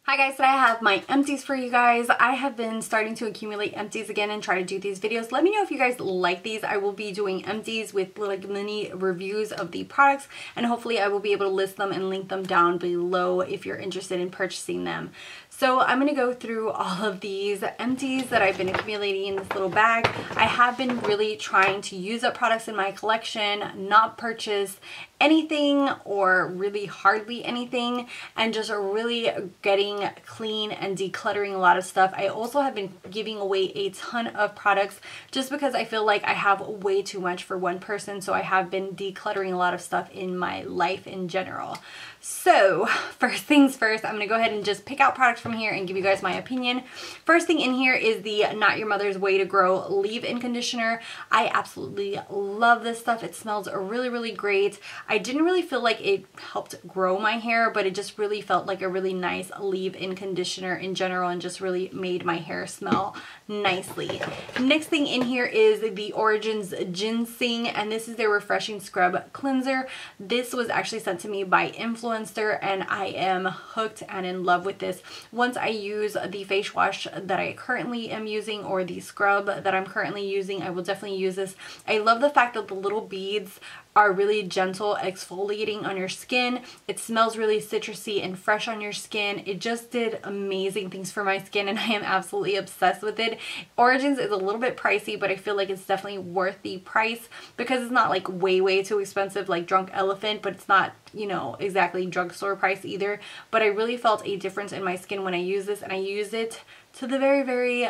Hi guys, today I have my empties for you guys. I have been starting to accumulate empties again and try to do these videos. Let me know if you guys like these. I will be doing empties with like mini reviews of the products, and hopefully I will be able to list them and link them down below if you're interested in purchasing them. So I'm going to go through all of these empties that I've been accumulating in this little bag. I have been really trying to use up products in my collection, not purchase anything or really hardly anything, and just really getting clean and decluttering a lot of stuff. I also have been giving away a ton of products just because I feel like I have way too much for one person, so I have been decluttering a lot of stuff in my life in general. So first things first, I'm going to go ahead and just pick out products from here and give you guys my opinion. First thing in here is the Not Your Mother's Way to Grow leave-in conditioner. I absolutely love this stuff. It smells really, really great. I didn't really feel like it helped grow my hair, but it just really felt like a really nice leave-in conditioner in general and just really made my hair smell nicely. Next thing in here is the Origins Ginseng, and this is their refreshing scrub cleanser. This was actually sent to me by influencer, and I am hooked and in love with this. Once I use the face wash that I currently am using or the scrub that I'm currently using, I will definitely use this. I love the fact that the little beads are really gentle exfoliating on your skin. It smells really citrusy and fresh on your skin. It just did amazing things for my skin, and I am absolutely obsessed with it. Origins is a little bit pricey, but I feel like it's definitely worth the price because it's not like way too expensive like Drunk Elephant, but it's not, you know, exactly drugstore price either. But I really felt a difference in my skin when I use this, and I use it to the very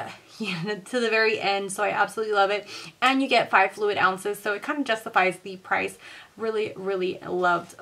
end, so I absolutely love it. And you get 5 fluid ounces, so it kind of justifies the price. Really loved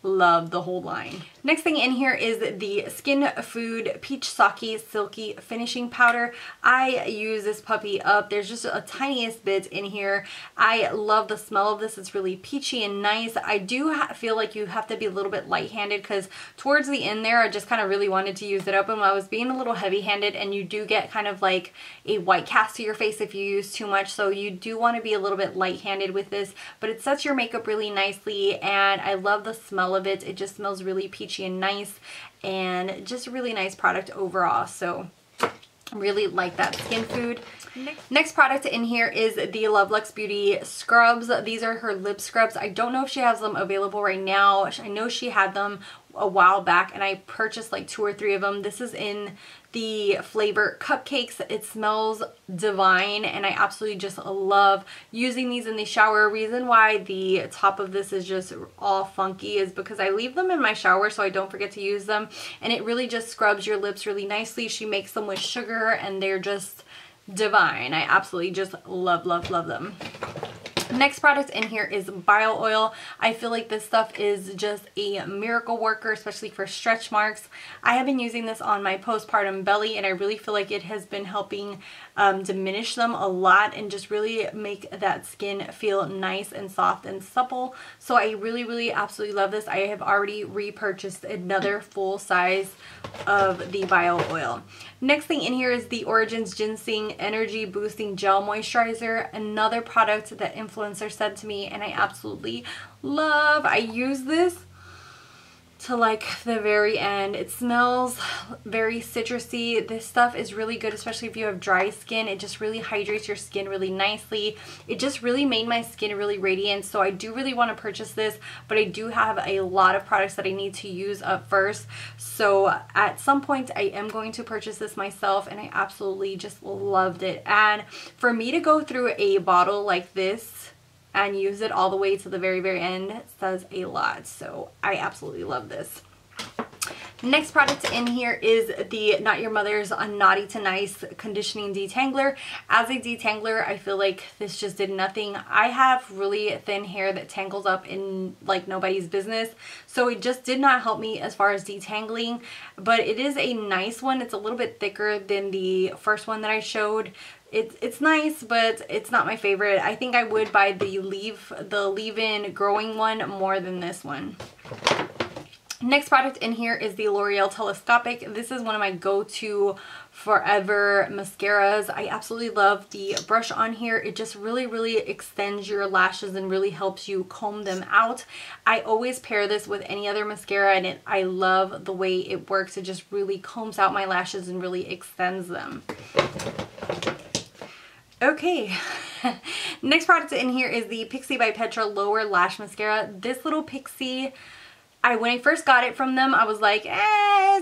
the whole line. Next thing in here is the Skin Food Peach Sake Silky Finishing Powder. I use this puppy up. There's just a tiniest bit in here. I love the smell of this. It's really peachy and nice. I do feel like you have to be a little bit light-handed because towards the end there I just kind of really wanted to use it up, and I was being a little heavy-handed, and you do get kind of like a white cast to your face if you use too much, so you do want to be a little bit light-handed with this, but it sets your makeup really nicely, and I love the smell of it. It just smells really peachy and nice, and just a really nice product overall. So really like that Skin Food. Next product in here is the LoveLuxeBeauty Scrubs. These are her lip scrubs. I don't know if she has them available right now. I know she had them a while back, and I purchased like 2 or 3 of them. This is in the flavor Cupcakes. It smells divine, and I absolutely just love using these in the shower. Reason why the top of this is just all funky is because I leave them in my shower so I don't forget to use them, and it really just scrubs your lips really nicely. She makes them with sugar, and they're just divine. I absolutely just love them. Next product in here is Bio Oil. I feel like this stuff is just a miracle worker, especially for stretch marks. I have been using this on my postpartum belly, and I really feel like it has been helping diminish them a lot and just really make that skin feel nice and soft and supple. So I really absolutely love this. I have already repurchased another full size of the Bio Oil. Next thing in here is the Origins Ginseng Energy Boosting Gel Moisturizer, another product that influencer sent to me, and I absolutely love. I use this to like the very end. It smells very citrusy. This stuff is really good, especially if you have dry skin. It just really hydrates your skin really nicely. It just really made my skin really radiant, so I do really want to purchase this, but I do have a lot of products that I need to use up first, so at some point I am going to purchase this myself, and I absolutely just loved it. And for me to go through a bottle like this and use it all the way to the very end says a lot, so I absolutely love this. Next product in here is the Not Your Mother's Naughty to Nice Conditioning Detangler. As a detangler, I feel like this just did nothing. I have really thin hair that tangles up in like nobody's business, so it just did not help me as far as detangling, but it is a nice one. It's a little bit thicker than the first one that I showed. It's nice, but it's not my favorite. I think I would buy the leave-in growing one more than this one. Next product in here is the L'Oreal Telescopic. This is one of my go-to forever mascaras. I absolutely love the brush on here. It just really extends your lashes and really helps you comb them out. I always pair this with any other mascara, and I love the way it works. It just really combs out my lashes and really extends them. Okay, next product in here is the Pixi by Petra Lower Lash Mascara. This little Pixi, when I first got it from them, I was like,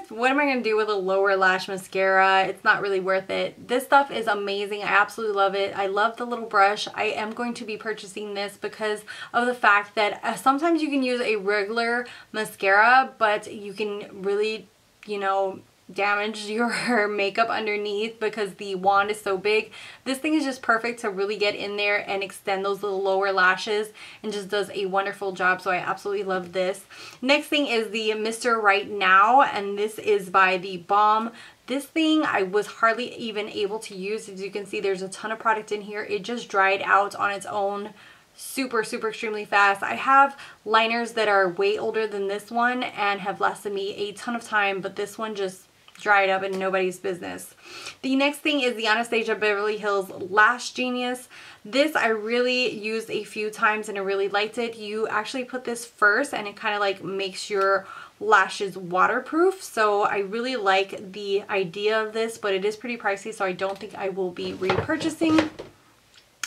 what am I going to do with a lower lash mascara? It's not really worth it. This stuff is amazing. I absolutely love it. I love the little brush. I am going to be purchasing this because of the fact that sometimes you can use a regular mascara, but you can really, you know, damage your makeup underneath because the wand is so big. This thing is just perfect to really get in there and extend those little lower lashes, and just does a wonderful job. So I absolutely love this. Next thing is the Mr. Right Now, and this is by the Balm. This thing I was hardly even able to use. As you can see, there's a ton of product in here. It just dried out on its own super extremely fast. I have liners that are way older than this one and have lasted me a ton of time, but this one just dried up and nobody's business. The next thing is the Anastasia Beverly Hills Lash Genius. This I really used a few times and I really liked it. You actually put this first and it kind of like makes your lashes waterproof. So I really like the idea of this, but it is pretty pricey, so I don't think I will be repurchasing.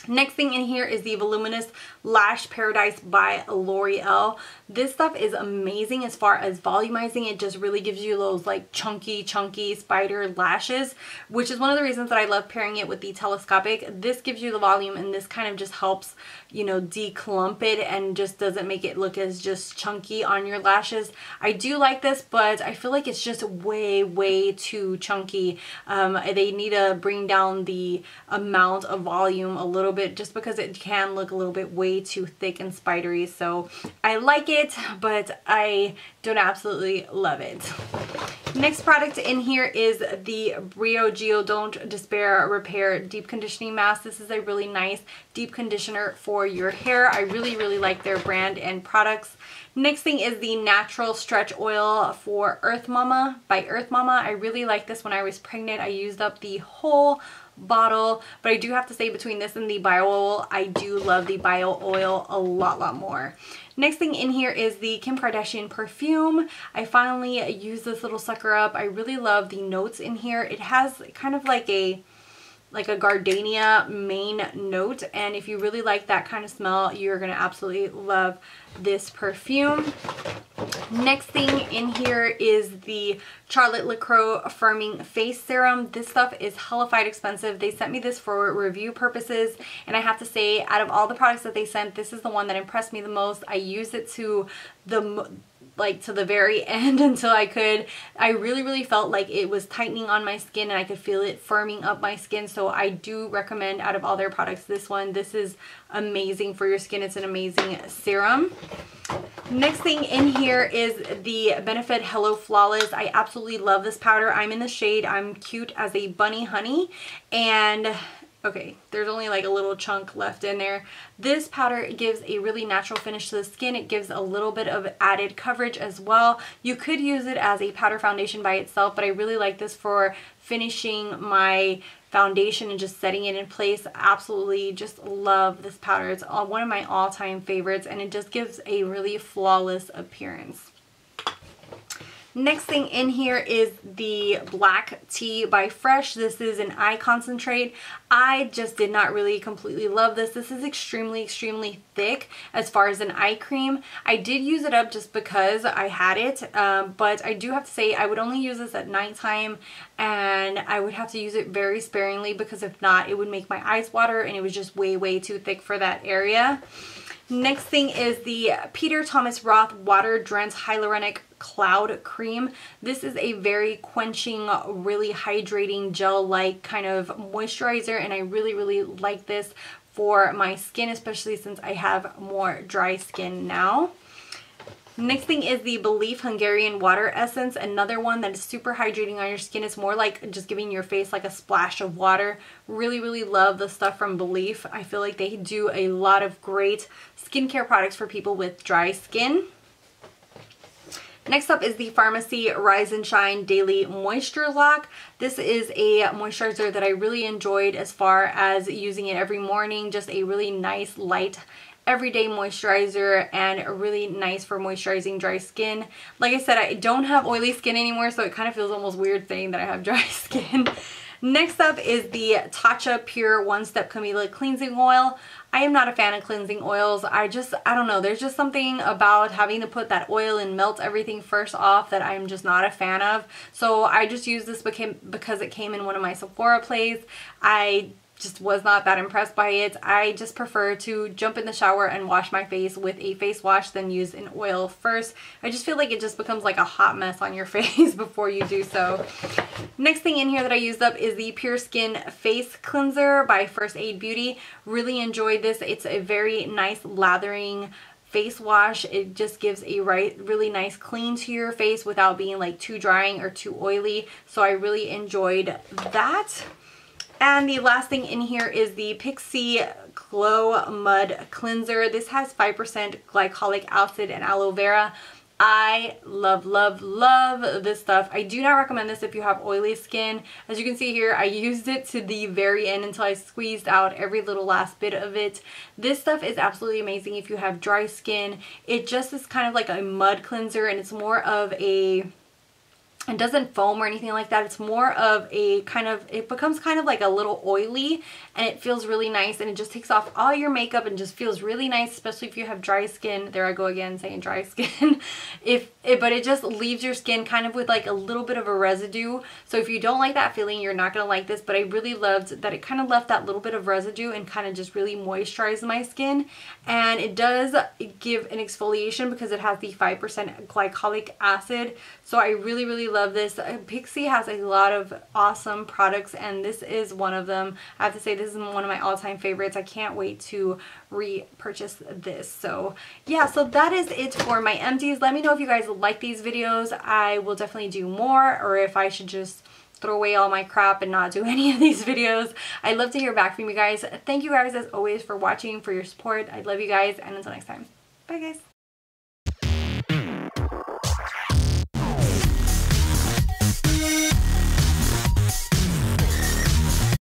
Next thing in here is the Voluminous Lash Paradise by L'Oreal. This stuff is amazing as far as volumizing. It just really gives you those like chunky spider lashes, which is one of the reasons that I love pairing it with the Telescopic. This gives you the volume, and this kind of just helps, you know, declump it and just doesn't make it look as just chunky on your lashes. I do like this, but I feel like it's just way too chunky. They need to bring down the amount of volume a little bit, just because it can look a little bit way too thick and spidery. So I like it, but I don't absolutely love it. Next product in here is the Brio Geo Don't Despair Repair Deep Conditioning Mask. This is a really nice deep conditioner for your hair. I really like their brand and products. Next thing is the Natural Stretch Oil for Earth Mama by Earth Mama. I really like this. When I was pregnant, I used up the whole bottle, but I do have to say, between this and the bio oil, I do love the bio oil a lot more. Next thing in here is the Kim Kardashian Perfume. I finally used this little sucker up. I really love the notes in here. It has kind of like a gardenia main note, and if you really like that kind of smell, you're gonna absolutely love this perfume. Next thing in here is the Charlotte Lacroix Affirming Face Serum. This stuff is hellified expensive. They sent me this for review purposes, and I have to say, out of all the products that they sent, this is the one that impressed me the most. I used it to the very end until I really felt like it was tightening on my skin, and I could feel it firming up my skin. So I do recommend, out of all their products, this one. This is amazing for your skin. It's an amazing serum. Next thing in here is the Benefit Hello Flawless. I absolutely love this powder. I'm in the shade I'm Cute as a Bunny Honey, and okay, there's only like a little chunk left in there. This powder gives a really natural finish to the skin. It gives a little bit of added coverage as well. You could use it as a powder foundation by itself, but I really like this for finishing my foundation and just setting it in place. Absolutely just love this powder. It's one of my all-time favorites, and it just gives a really flawless appearance. Next thing in here is the Black Tea by Fresh. This is an eye concentrate. I just did not really completely love this. This is extremely thick as far as an eye cream. I did use it up just because I had it, but I do have to say, I would only use this at nighttime, and I would have to use it very sparingly, because if not, it would make my eyes water, and it was just way too thick for that area. Next thing is the Peter Thomas Roth Water Drenched Hyaluronic Cloud Cream. This is a very quenching, really hydrating gel-like kind of moisturizer, and I really like this for my skin, especially since I have more dry skin now. Next thing is the Belief Hungarian Water Essence, another one that is super hydrating on your skin. It's more like just giving your face like a splash of water. Really love the stuff from Belief. I feel like they do a lot of great skincare products for people with dry skin. Next up is the Pharmacy Rise and Shine Daily Moisture Lock. This is a moisturizer that I really enjoyed as far as using it every morning. Just a really nice, light, everyday moisturizer and really nice for moisturizing dry skin. Like I said, I don't have oily skin anymore, so it kind of feels almost weird saying that I have dry skin. Next up is the Tatcha Pure One Step Camellia Cleansing Oil. I am not a fan of cleansing oils. I don't know. There's just something about having to put that oil and melt everything first off that I'm just not a fan of. So I just used this because it came in one of my Sephora plays. I just was not that impressed by it. I just prefer to jump in the shower and wash my face with a face wash than use an oil first. I just feel like it just becomes like a hot mess on your face before you do so. Next thing in here that I used up is the Pure Skin Face Cleanser by First Aid Beauty. Really enjoyed this. It's a very nice lathering face wash. It just gives a really nice clean to your face without being like too drying or too oily. So I really enjoyed that. And the last thing in here is the Pixi Glow Mud Cleanser. This has 5% glycolic acid and aloe vera. I love, love, love this stuff. I do not recommend this if you have oily skin. As you can see here, I used it to the very end until I squeezed out every little last bit of it. This stuff is absolutely amazing if you have dry skin. It just is kind of like a mud cleanser, and it's more of a... It doesn't foam or anything like that. It's more of a kind of, it becomes kind of like a little oily, and it feels really nice, and it just takes off all your makeup and just feels really nice, especially if you have dry skin. There I go again saying dry skin. But it just leaves your skin kind of with like a little bit of a residue. So if you don't like that feeling, you're not gonna like this, but I really loved that it kind of left that little bit of residue and kind of just really moisturized my skin. And it does give an exfoliation because it has the 5% glycolic acid. So I really, really love this. Pixi has a lot of awesome products, and this is one of them. I have to say, this is one of my all-time favorites. I can't wait to repurchase this. So yeah, so that is it for my empties. Let me know if you guys like these videos. I will definitely do more, or if I should just throw away all my crap and not do any of these videos. I'd love to hear back from you guys. Thank you guys as always for watching, for your support. I love you guys, and until next time. Bye guys.